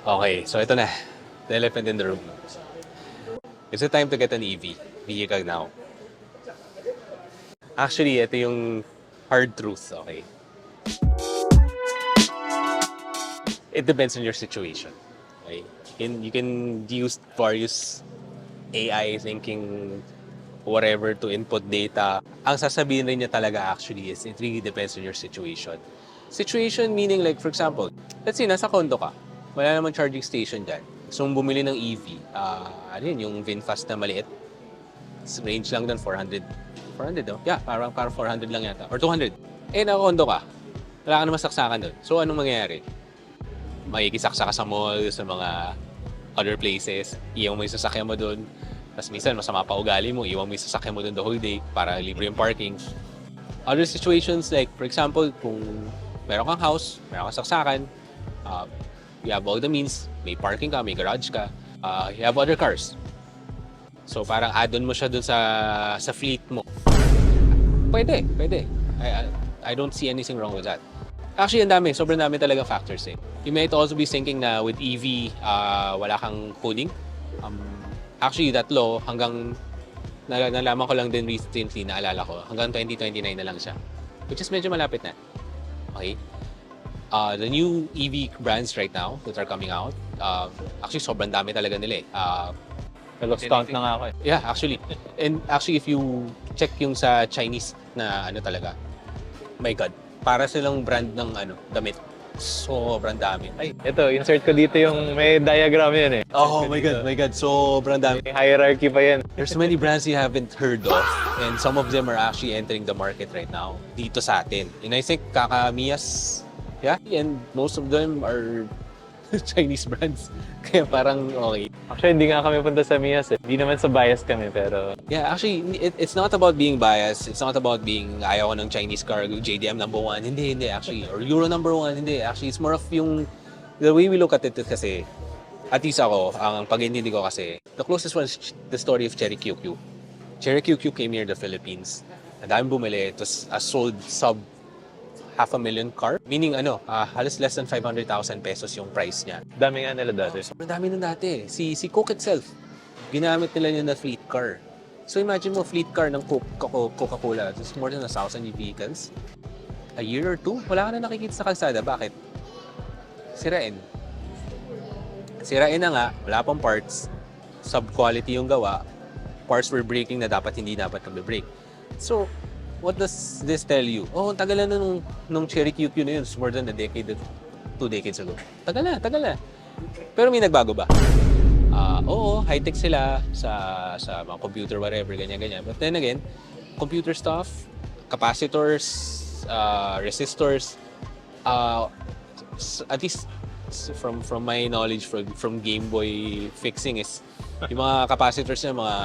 Okay, so ito na. The elephant in the room. It's the time to get an EV vehicle now. Actually, ito yung hard truth, okay? It depends on your situation. Okay? You can use various AI thinking whatever to input data. Ang sasabihin rin niya talaga actually is it really depends on your situation. Situation meaning like for example, let's say nasa condo ka, wala namang charging station dyan. So bumili ng EV, ano yun, yung VinFast na maliit. Range lang doon 400. 400 oh? Yeah, parang 400 lang yata. Or 200. Eh, naka-condo ka. Wala ka naman saksakan doon. So anong mangyayari? Makikisaksa ka sa mall, sa mga other places. Iwan mo yung sasakyan mo doon. Tapos minsan, masama pa ugali mo. Iwan mo yung sasakyan mo doon the whole day para libre yung parking. Other situations like, for example, kung meron kang house, meron kang saksakan, you have all the means, may parking ka, may garage ka, you have other cars. So parang add-on mo siya dun sa fleet mo. Pwede. I don't see anything wrong with that. Actually, sobrang dami talaga factors eh. You might also be thinking na with EV, wala kang coding. Actually, that law, hanggang nalaman ko lang din recently, naalala ko, hanggang 2029 na lang siya. Which is medyo malapit na. Okay? The new EV brands right now that are coming out, actually sobrang dami talaga nila eh. Lost count na nga ako eh. Yeah, actually. And actually, if you check yung sa Chinese na ano talaga, my God, para silang brand ng damit. Sobrang dami. Ay, ito, insert ko dito yung may diagram yan eh. Oh my God, sobrang dami. May hierarchy pa yan. There's many brands you haven't heard of and some of them are actually entering the market right now dito sa atin. And I think Kakamiyas, yeah, and most of them are Chinese brands. Kaya parang okay. Actually, hindi nga kami punta sa Miyas eh. Hindi naman sa bias kami, pero... Yeah, actually, it's not about being biased. It's not about being ayaw ko ng Chinese car, JDM number 1. Hindi, actually. Or Euro number 1. Hindi, actually. It's more of yung... The way we look at it kasi, at least ako, ang pag-intindi ko kasi, the closest one is the story of Cherry QQ. Cherry QQ came here to the Philippines. Ang daming bumili. It was a sold sub 500,000 car. Meaning halos less than 500,000 pesos yung price niya. Dami nga nila dati. Sobrang dami na dati. Si Coke itself, ginamit nila yun na fleet car. So imagine mo, fleet car ng Coca-Cola. It's more than 1,000 vehicles. A year or two, wala ka na nakikita sa kalsada. Bakit? Sirain. Sirain na nga, wala pang parts. Sub-quality yung gawa. Parts were breaking na dapat hindi dapat nag-break. So, what does this tell you? Oh, tagal na nung Cherry QQ na yun. It's more than a decade, 2 decades ago. Tagal na. Pero may nagbago ba? Oo, high-tech sila sa mga computer, whatever, ganyan. But then again, computer stuff, capacitors, resistors, at least from my knowledge from Game Boy fixing is yung mga capacitors na mga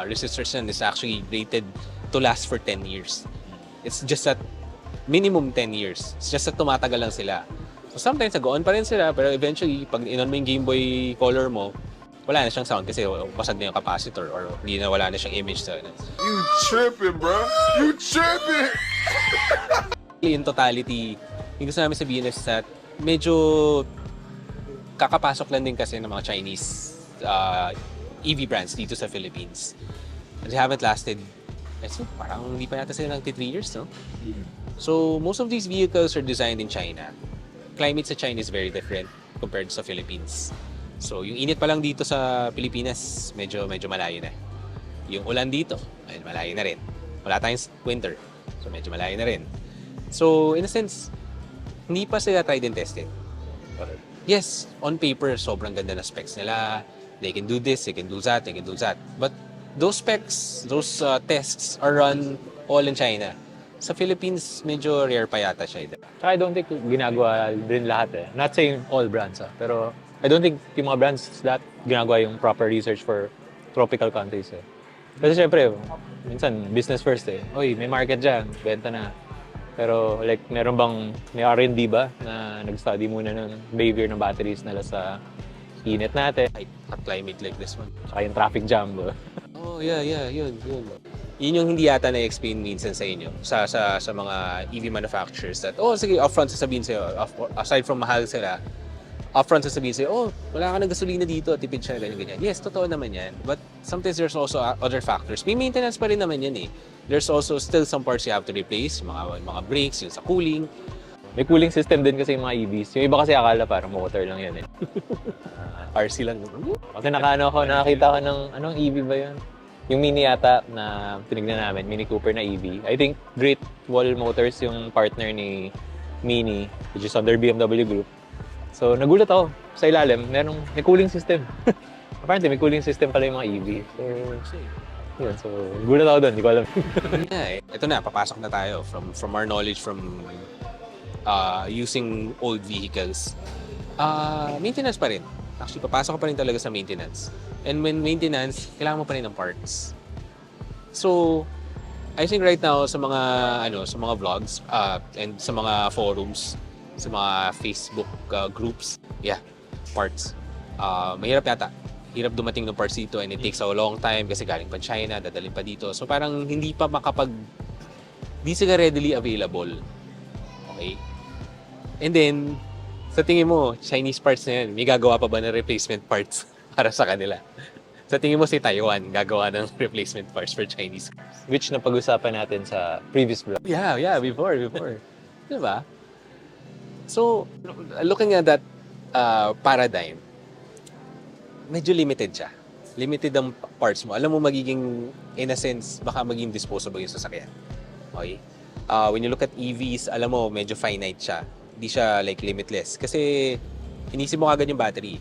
resistors na is actually rated to last for 10 years. It's just that minimum 10 years. It's just that tumatagal lang sila. So sometimes nag-on pa rin sila pero eventually pag in-on mo yung Game Boy Color mo, wala na siyang sound kasi basag na yung capacitor or wala na siyang image sa You tripping, bro. You tripping. In totality, yung gusto namin sabihin is that medyo kakapasok lang din kasi ng mga Chinese EV brands dito sa Philippines. They haven't lasted, parang hindi pa yata sila ng 3 years, no? So, most of these vehicles are designed in China. Climate sa China is very different compared sa Philippines. So, yung init pa lang dito sa Pilipinas, medyo malayo na. Yung ulan dito, malayo na rin. Wala tayong winter, so medyo malayo na rin. So, in a sense, hindi pa sila tried and tested. Yes, on paper, sobrang ganda na specs nila. They can do this, they can do that. But those specs, those tests are run all in China. Sa Philippines, medyo rare pa yata siya. I don't think ginagawa din lahat eh. Not saying all brands pero I don't think yung mga brands that ginagawa yung proper research for tropical countries eh. Kasi syempre, minsan business first eh. Oy, may market dyan, benta na. Pero like, may R&D ba na nag-study muna ng behavior ng batteries nila sa init natin? At climate like this one. Saka yung traffic jam, ba? Oh, yeah, yun. Yun yung hindi yata na-explain minsan sa inyo, sa mga EV manufacturers that, sige, upfront sasabihin sa'yo, aside from mahal sila, upfront sasabihin sa'yo, oh, wala ka ng gasolina dito, tipid siya, ganyan. Yes, totoo naman yan. But sometimes there's also other factors. May maintenance pa rin naman yan eh. There's also still some parts you have to replace, mga brakes, yung sa cooling. May cooling system din kasi yung mga EVs. Yung iba kasi akala parang motor lang yan eh. RC lang. Kasi nakakita ko ng, anong EV ba yun? Yung Mini yata na tinignan namin, Mini Cooper na EV. I think Great Wall Motors yung partner ni Mini, which is under BMW Group. So nagulat ako sa ilalim, may cooling system. Apparently may cooling system pala yung mga EV. So, yun. So, gulat ako doon, hindi ko alam. Yeah, ito na, papasok na tayo from our knowledge from using old vehicles. Maintenance pa rin. Actually, papasok ka pa rin talaga sa maintenance. And when maintenance, kailangan mo pa rin ng parts. So, I think right now sa mga vlogs and sa mga forums, sa mga Facebook groups, yeah, parts. Mahirap yata. Hirap dumating ng parts dito and it takes a long time kasi galing pa China, dadalhin pa dito. So parang hindi sila readily available. Okay? And then, sa tingin mo, Chinese parts na yan, may gagawa pa ba ng replacement parts para sa kanila? Sa tingin mo si Taiwan, gagawa ng replacement parts for Chinese cars? Which napag-usapan natin sa previous vlog. Yeah, before. Diba? So, looking at that paradigm, medyo limited siya. Limited ang parts mo. Alam mo magiging, in a sense, baka maging disposable yung sasakyan. Okay? When you look at EVs, alam mo, medyo finite siya. Hindi siya like limitless. Kasi, inisip mo agad yung battery.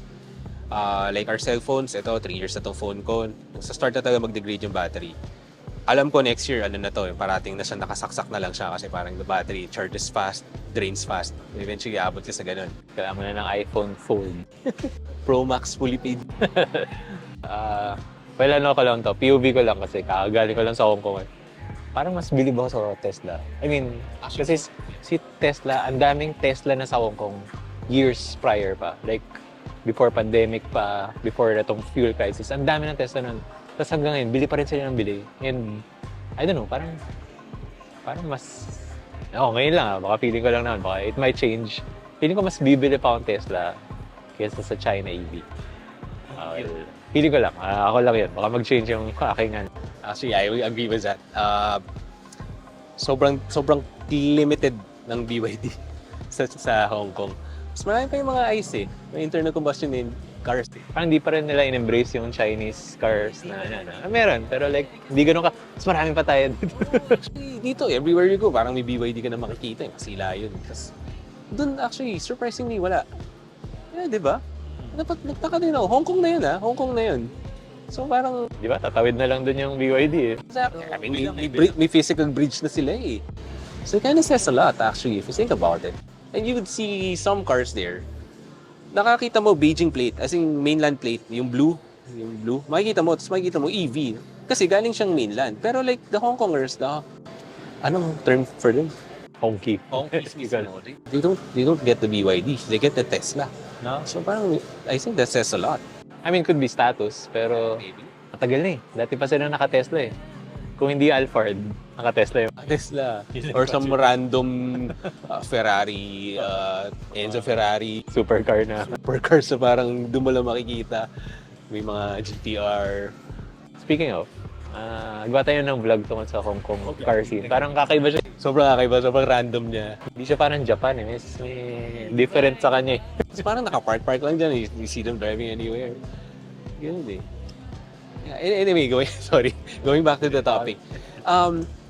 Like our cell phones, ito, 3 years na tong phone ko. Sa start na talaga mag-degrade yung battery. Alam ko next year, ano na to, yung parating na siya, nakasaksak na lang siya kasi parang the battery charges fast, drains fast. Eventually, abot ka sa ganun. Kailangan mo na ng iPhone Fold. Pro Max fully paid. Well, ano ko lang to, POV ko lang kasi kakagaling ko lang sa Hong Kong. Parang mas bilib ako sa Tesla. I mean, kasi si Tesla, ang daming Tesla na sa Hong Kong years prior pa. Like, before pandemic pa, before itong fuel crisis, ang dami ng Tesla nun. Tapos hanggang ngayon, bili pa rin sila ng bili. And, I don't know, parang mas, ngayon lang baka feeling ko lang naman, baka it might change. Feeling ko mas bibili pa akong Tesla kaysa sa China EV. Feeling ko lang, ako lang yun, baka mag-change yung aking Actually, I will agree with that. Sobrang limited ng BYD sa Hong Kong. Mas marami pa yung mga ICE may internal combustion cars. Parang hindi pa rin nila in-embrace yung Chinese cars na meron, pero like, hindi ganun ka, mas marami pa tayo dito. Dito, everywhere you go, parang may BYD ka na makikita, masila yun. Tapos, dun actually, surprisingly, wala. Yeah, di ba? Nagtaka din ako, Hong Kong na yun Hong Kong na yun. So parang, Di ba? Tatawid na lang dun yung BYD eh. I mean, may physical bridge na sila eh. So it kind of says a lot actually, if you think about it. And you would see some cars there, nakakita mo Beijing plate, as in mainland plate, yung blue, makikita mo, tapos makikita mo EV. Kasi galing siyang mainland. Pero like the Hong Kongers, anong term for them? Honky. They don't get the BYD, they get the Tesla. No? So parang, I think that says a lot. I mean, could be status, pero Maybe. matagal na eh. Dati pa sila naka-Tesla eh. Kung hindi Alphard, naka-Tesla yun. Tesla. Or some random Ferrari, Enzo Ferrari. Supercar na. Supercars na parang doon mo lang makikita. May mga GTR. Speaking of, gawa tayo ng vlog tungkol sa Hong Kong car scene. Parang kakaiba siya. Sobrang kakaiba, sobrang random niya. Hindi siya parang Japan eh. May different sa kanya eh. Kasi parang naka-park lang dyan. You see them driving anywhere. Ganun eh. Yeah, anyway, going back to the topic.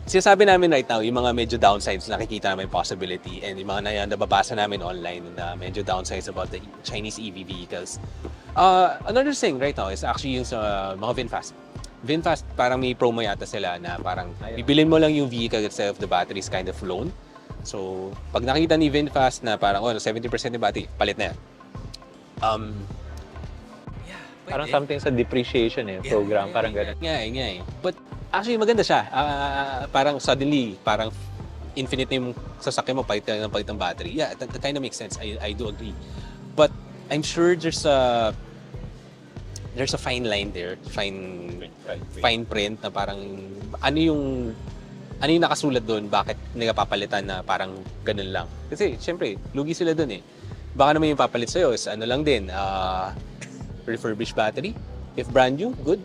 Sinasabi namin right now, yung mga medyo downsides, nakikita namin possibility, and yung mga nababasa namin online na medyo downsides about the Chinese EV vehicles. Another thing right now is actually yung sa mga VinFast. VinFast, parang may promo yata sila na parang bibilin mo lang yung vehicle itself, the battery is kind of loan. So, pag nakita ni VinFast na parang 70% yung battery, palit na yan. Parang something sa depreciation eh, program, parang gano'n. Nga eh. But actually maganda siya. Parang suddenly, parang infinite na yung sasakyan mo, palit ng battery. Yeah, that kind of makes sense. I do agree. But I'm sure there's a fine line there, fine print na parang ano yung nakasulat doon, bakit nagpapalitan na parang ganun lang. Kasi syempre, lugi sila doon eh. Baka naman yung papalit sa'yo is ano lang din, refurbished battery. If brand new, good.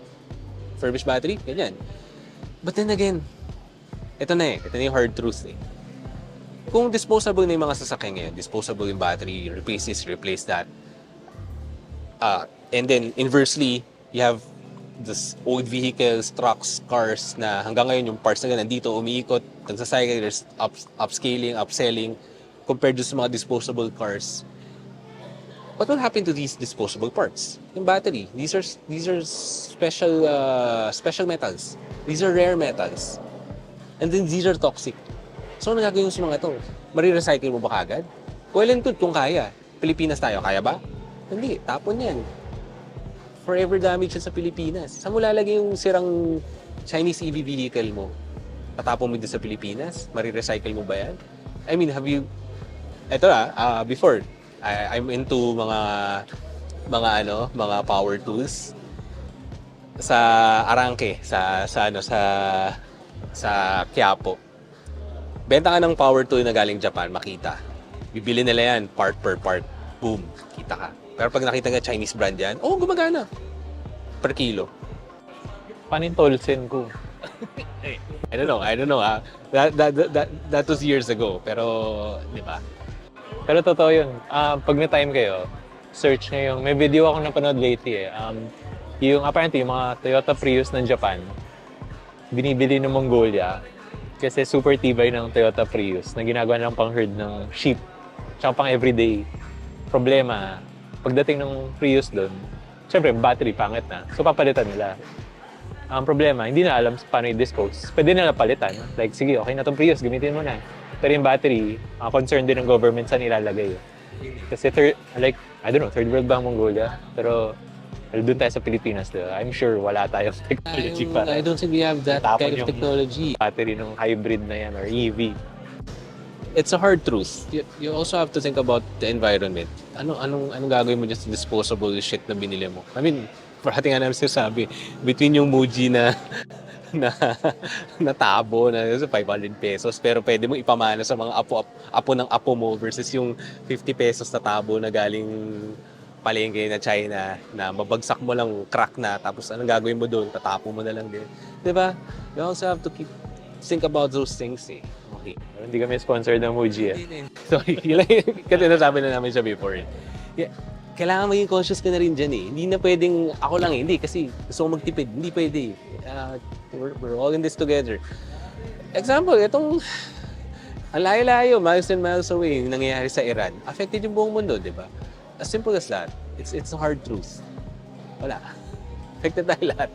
Refurbished battery, ganyan. But then again, ito na yung hard truth eh. Kung disposable na yung mga sasakyan ngayon, disposable yung battery, replace this, replace that. And then inversely, you have this old vehicles, trucks, cars na hanggang ngayon yung parts na nandito, umiikot, nagsacycle, there's upscaling, upselling, compared to sa mga disposable cars. What will happen to these disposable parts? Yung battery, these are special metals. These are rare metals. And then these are toxic. So ano gagawin sa mga ito? Marirecycle mo ba kagad? Well and good kung kaya. Pilipinas tayo, kaya ba? Hindi, tapon yan. Forever damage yan sa Pilipinas. Saan mo lalagay yung sirang Chinese EV vehicle mo? Tatapon mo din sa Pilipinas? Marirecycle mo ba yan? I mean, have you... Ito before, I'm into mga power tools sa Arangke, sa Quiapo. Benta ka ng power tool na galing Japan, makita. Bibili nila yan, part per part. Boom, kita ka. Pero pag nakita ka Chinese brand yan, gumagana. Per kilo. Paano yung Tolson ko? I don't know. That was years ago. Pero, di ba? Pero totoo yun. Pag na-time kayo, search nyo yung... May video ako napanood lately eh. Apparently, yung mga Toyota Prius ng Japan, binibili ng Mongolia kasi super tibay ng Toyota Prius na ginagawa ng pang-herd ng sheep tsaka pang everyday. Problema, pagdating ng Prius doon, syempre, battery, pangit na. So, papalitan nila. Ang problema, hindi na alam paano i-dispose. Pwede nila palitan. Like, sige, okay na itong Prius, gamitin mo na. Pero yung battery, concern din ng government saan ilalagay. Kasi third world ba ang Mongolia? Pero doon tayo sa Pilipinas, I'm sure wala tayong technology para I don't think we have that tapon kind of yung technology. battery ng hybrid na yan or EV. It's a hard truth. You also have to think about the environment. Anong gagawin mo dyan sa disposable shit na binili mo? I mean, parati nga namin sinasabi, between yung Muji na tabo na 500 pesos pero pwede mo ipamana sa mga apo ng apo mo versus yung 50 pesos na tabo na galing palengke na China na mabagsak mo lang crack na tapos anong gagawin mo doon? Tatapo mo na lang din. 'Di ba? You also have to think about those things eh. Okay. Pero hindi kami sponsored ng Muji eh. So, yun lang kasi nasabi na namin siya before eh. Yeah. Kailangan maging conscious ka na rin dyan eh. Hindi na pwedeng, ako lang hindi kasi gusto ko magtipid. Hindi pwede. We're all in this together. Example, itong ang layo-layo, miles and miles away, yung nangyayari sa Iran, affected yung buong mundo, di ba? As simple as that. It's a hard truth. Wala. Affected tayo lahat.